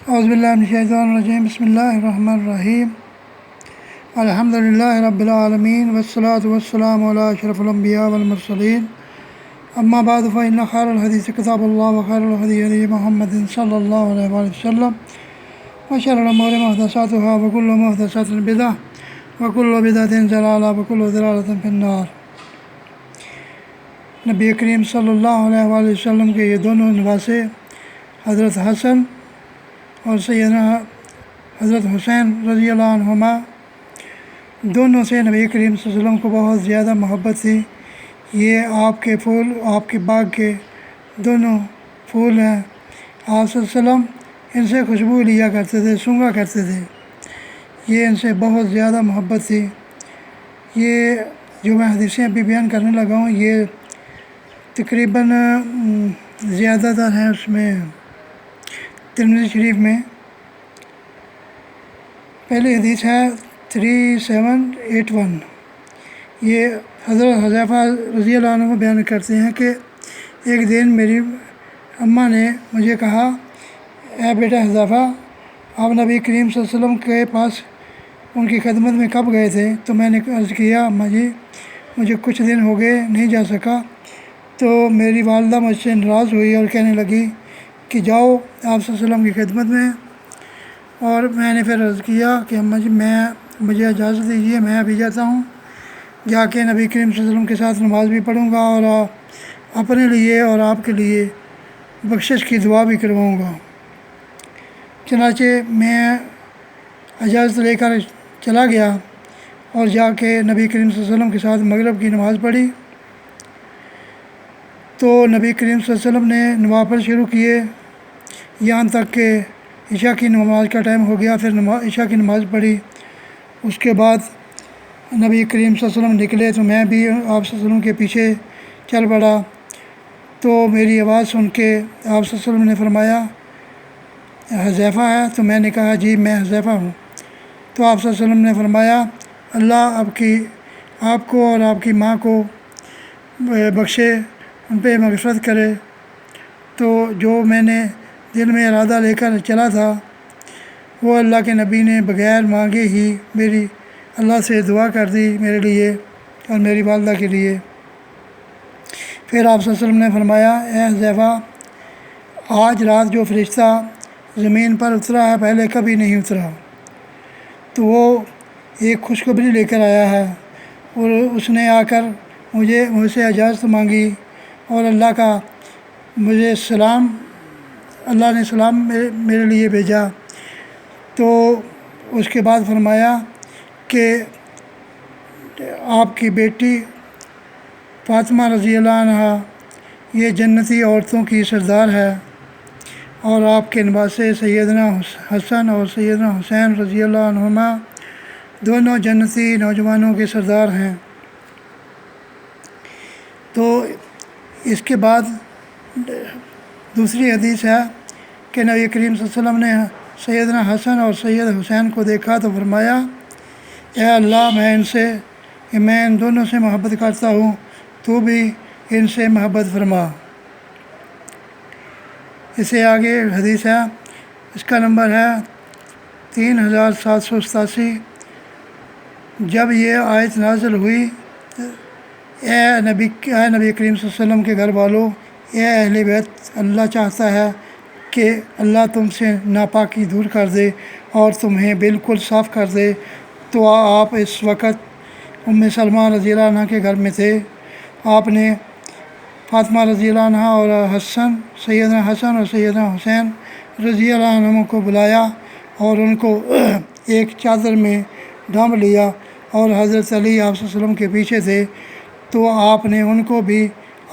اعوذ باللہ من الشیطان الرجیم بسم اللہ الرحمن الرحیم الحمد للہ رب العالمین والصلاة والسلام علی اشرف الانبیاء والمرسلین اما بعد فإن خیر الحدیث کتاب اللہ وخیر الہدی ہدی محمد صلی اللہ علیہ وآلہ وسلم وشر الامور محدثاتها وکل محدثۃ بدعہ وکل بدعۃ ضلالہ وکل ضلالۃ فی النار۔ نبی کریم صلی اللہ علیہ وآلہ وسلم کے یہ دونوں نواسے حضرت حسن اور سیدنا حضرت حسین رضی اللہ عنہما دونوں سے نبی کریم صلی اللہ علیہ وسلم کو بہت زیادہ محبت تھی۔ یہ آپ کے پھول، آپ کے باغ کے دونوں پھول ہیں۔ آپ صلی اللہ علیہ وسلم ان سے خوشبو لیا کرتے تھے، سونگھا کرتے تھے۔ یہ ان سے بہت زیادہ محبت تھی۔ یہ جو میں حدیثیں ابھی بیان کرنے لگا ہوں یہ تقریباً زیادہ تر ہیں اس میں ترمذی شریف میں۔ پہلی حدیث ہے 3781۔ یہ حضرت حذیفہ رضی اللہ عنہ بیان کرتے ہیں کہ ایک دن میری اماں نے مجھے کہا، اے بیٹا حذیفہ، آپ نبی کریم صلی اللہ علیہ وسلم کے پاس ان کی خدمت میں کب گئے تھے؟ تو میں نے عرض کیا، اماں جی مجھے کچھ دن ہو گئے، نہیں جا سکا۔ تو میری والدہ مجھ سے ناراض ہوئی اور کہنے لگی کہ جاؤ آپ صلی اللہ علیہ وسلم کی خدمت میں۔ اور میں نے پھر عرض کیا کہ اماں جی مجھے اجازت دیجیے، میں ابھی جاتا ہوں، جا کے نبی کریم صلی اللہ علیہ وسلم کے ساتھ نماز بھی پڑھوں گا اور اپنے لیے اور آپ کے لیے بخشش کی دعا بھی کرواؤں گا۔ چنانچہ میں اجازت لے کر چلا گیا اور جا کے نبی کریم صلی اللہ علیہ وسلم کے ساتھ مغرب کی نماز پڑھی۔ تو نبی کریم صلی اللہ علیہ وسلم نے نوافل شروع کیے یہاں تک کہ عشاء کی نماز کا ٹائم ہو گیا۔ پھر عشاء کی نماز پڑھی۔ اس کے بعد نبی کریم صلی اللہ علیہ وسلم نکلے تو میں بھی آپ صلی اللہ علیہ وسلم کے پیچھے چل پڑا۔ تو میری آواز سن کے آپ صلی اللہ علیہ وسلم نے فرمایا، حذیفہ ہے؟ تو میں نے کہا جی میں حذیفہ ہوں۔ تو آپ صلی اللہ علیہ وسلم نے فرمایا، اللہ آپ کو اور آپ کی ماں کو بخشے، ان پہ مغفرت کرے۔ تو جو میں نے دل میں ارادہ لے کر چلا تھا وہ اللہ کے نبی نے بغیر مانگے ہی میری اللہ سے دعا کر دی میرے لیے اور میری والدہ کے لیے۔ پھر آپ صلی اللہ علیہ وسلم نے فرمایا، اے حذیفہ، آج رات جو فرشتہ زمین پر اترا ہے پہلے کبھی نہیں اترا، تو وہ ایک خوشخبری لے کر آیا ہے، اور اس نے آ کر مجھ سے اجازت مانگی اور اللہ نے سلام میرے لیے بھیجا۔ تو اس کے بعد فرمایا کہ آپ کی بیٹی فاطمہ رضی اللہ عنہا یہ جنتی عورتوں کی سردار ہے، اور آپ کے نواسے سیدنا حسن اور سیدنا حسین رضی اللہ عنہما دونوں جنتی نوجوانوں کے سردار ہیں۔ تو اس کے بعد دوسری حدیث ہے کہ نبی کریم صلی اللہ علیہ وسلم نے سیدنا حسن اور سید حسین کو دیکھا تو فرمایا، اے اللہ، میں ان دونوں سے محبت کرتا ہوں، تو بھی ان سے محبت فرما۔ اس سے آگے حدیث ہے، اس کا نمبر ہے 3787۔ جب یہ آیت نازل ہوئی، اے نبی کریم صلی اللہ علیہ وسلم کے گھر والوں، اے اہل بیت، اللہ چاہتا ہے کہ اللہ تم سے ناپاکی دور کر دے اور تمہیں بالکل صاف کر دے۔ تو آپ اس وقت ام سلمہ رضی اللہ عنہ کے گھر میں تھے۔ آپ نے فاطمہ رضی اللہ عنہ اور سیدنا حسن اور سیدنا حسین رضی اللہ عنہ کو بلایا اور ان کو ایک چادر میں ڈھانپ لیا، اور حضرت علی آپ صلی اللہ علیہ وسلم کے پیچھے تھے، تو آپ نے ان کو بھی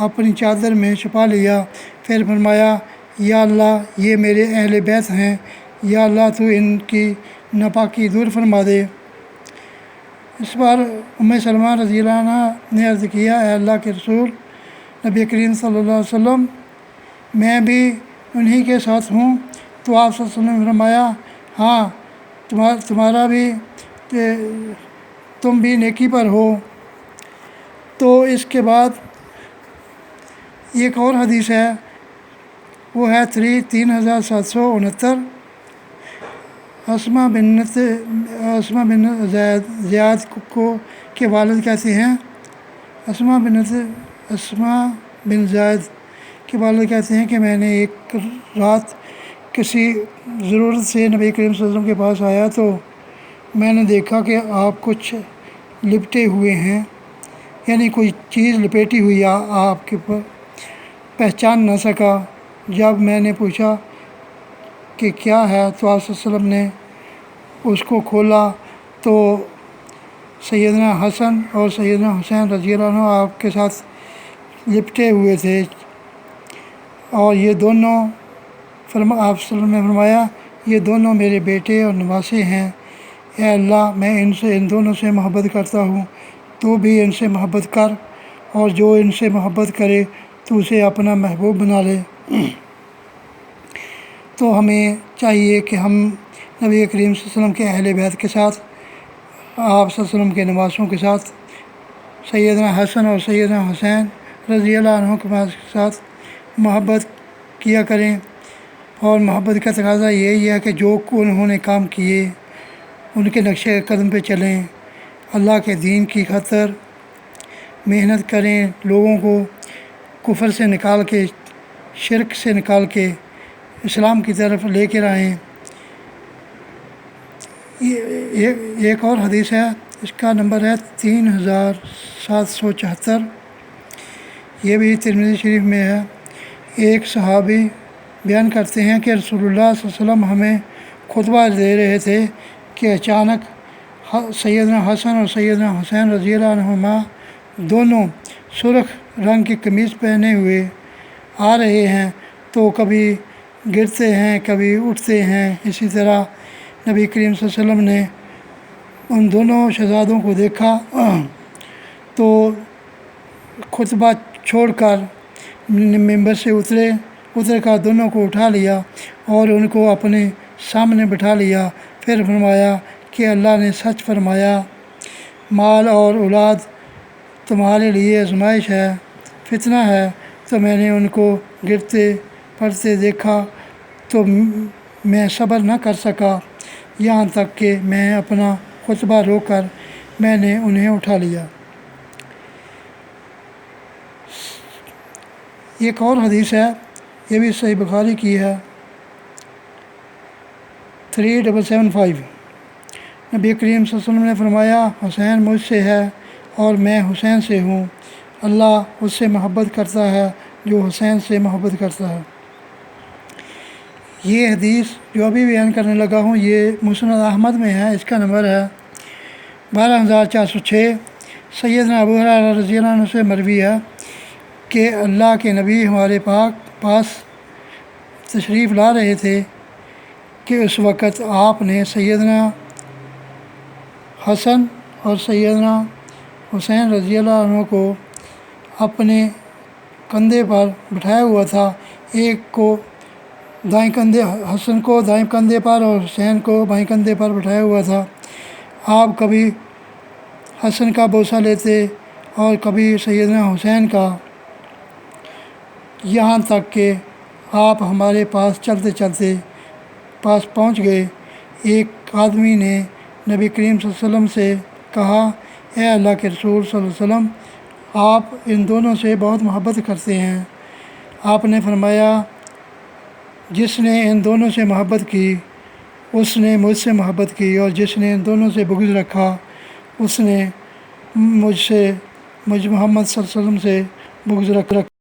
اپنی چادر میں چھپا لیا۔ پھر فرمایا، یا اللہ، یہ میرے اہل بیت ہیں، یا اللہ تو ان کی ناپاکی دور فرما دے۔ اس پر ام سلمہ رضی اللہ عنہ نے عرض کیا، اے اللہ کے رسول نبی کریم صلی اللہ علیہ وسلم، میں بھی انہی کے ساتھ ہوں۔ تو آپ صلی اللہ علیہ وسلم نے فرمایا، ہاں، تمہارا بھی، تم بھی نیکی پر ہو۔ تو اس کے بعد ایک اور حدیث ہے، وہ ہے 3769۔ اسما بن زیاد کو کے والد کہتے ہیں اسما بن زید کے والد کہتے ہیں کہ میں نے ایک رات کسی ضرورت سے نبی کریم صلی اللہ علیہ وسلم کے پاس آیا تو میں نے دیکھا کہ آپ کچھ لپٹے ہوئے ہیں، یعنی کوئی چیز لپیٹی ہوئی آپ کے اوپر، پہچان نہ سکا۔ جب میں نے پوچھا کہ کیا ہے تو آپ صلی اللہ علیہ وسلم نے اس کو کھولا تو سیدنا حسن اور سیدنا حسین رضی اللہ عنہ آپ کے ساتھ لپٹے ہوئے تھے، اور یہ دونوں آپ صلی اللہ علیہ وسلم نے فرمایا یہ دونوں میرے بیٹے اور نواسے ہیں، اے اللہ میں ان دونوں سے محبت کرتا ہوں، تو بھی ان سے محبت کر، اور جو ان سے محبت کرے تو اسے اپنا محبوب بنا لے۔ تو ہمیں چاہیے کہ ہم نبی کریم صلی اللہ علیہ وسلم کے اہل بیت کے ساتھ، آپ صلی اللہ علیہ وسلم کے نواسوں کے ساتھ، سیدنا حسن اور سیدنا حسین رضی اللہ عنہ کے ساتھ محبت کیا کریں، اور محبت کا تقاضا یہی ہے کہ جو انہوں نے کام کیے ان کے نقش قدم پہ چلیں، اللہ کے دین کی خاطر محنت کریں، لوگوں کو کفر سے نکال کے، شرک سے نکال کے اسلام کی طرف لے کر آئیں۔ ایک اور حدیث ہے، اس کا نمبر ہے 3774، یہ بھی ترمذی شریف میں ہے۔ ایک صحابی بیان کرتے ہیں کہ رسول اللہ صلی اللہ علیہ وسلم ہمیں خطبہ دے رہے تھے کہ اچانک سیدنا حسن اور سیدنا حسین رضی اللہ عنہما دونوں سرخ رنگ کی قمیض پہنے ہوئے آ رہے ہیں، تو کبھی گرتے ہیں کبھی اٹھتے ہیں۔ اسی طرح نبی کریم صلی اللہ علیہ وسلم نے ان دونوں شہزادوں کو دیکھا تو خطبہ چھوڑ کر ممبر سے اتر کر دونوں کو اٹھا لیا اور ان کو اپنے سامنے بٹھا لیا، پھر فرمایا کہ اللہ نے سچ فرمایا، مال اور اولاد تمہارے لیے آزمائش ہے، فتنہ ہے۔ تو میں نے ان کو گرتے پڑتے دیکھا تو میں صبر نہ کر سکا، یہاں تک کہ میں اپنا خطبہ روک کر میں نے انہیں اٹھا لیا۔ ایک اور حدیث ہے، یہ بھی صحیح بخاری کی ہے، 3775۔ نبی کریم صلی اللہ علیہ وسلم نے فرمایا حسین مجھ سے ہے اور میں حسین سے ہوں، اللہ اس سے محبت کرتا ہے جو حسین سے محبت کرتا ہے۔ یہ حدیث جو ابھی بیان کرنے لگا ہوں یہ مسند احمد میں ہے، اس کا نمبر ہے 12406۔ سیدنا ابو ہریرہ رضی اللہ عنہ سے مروی ہے کہ اللہ کے نبی ہمارے پاس تشریف لا رہے تھے کہ اس وقت آپ نے سیدنا حسن اور سیدنا حسین رضی اللہ عنہ کو اپنے کندھے پر بٹھایا ہوا تھا، ایک کو دائیں کندھے، حسن کو دائیں کندھے پر اور حسین کو بائیں کندھے پر بٹھایا ہوا تھا۔ آپ کبھی حسن کا بوسہ لیتے اور کبھی سیدنا حسین کا، یہاں تک کہ آپ ہمارے پاس چلتے چلتے پاس پہنچ گئے۔ ایک آدمی نے نبی کریم صلی اللہ علیہ وسلم سے کہا اے اللہ کے رسول صلی اللہ علیہ وسلم، آپ ان دونوں سے بہت محبت کرتے ہیں۔ آپ نے فرمایا جس نے ان دونوں سے محبت کی اس نے مجھ سے محبت کی، اور جس نے ان دونوں سے بغض رکھا اس نے مجھ محمد صلی اللہ علیہ وسلم سے بغض رکھا۔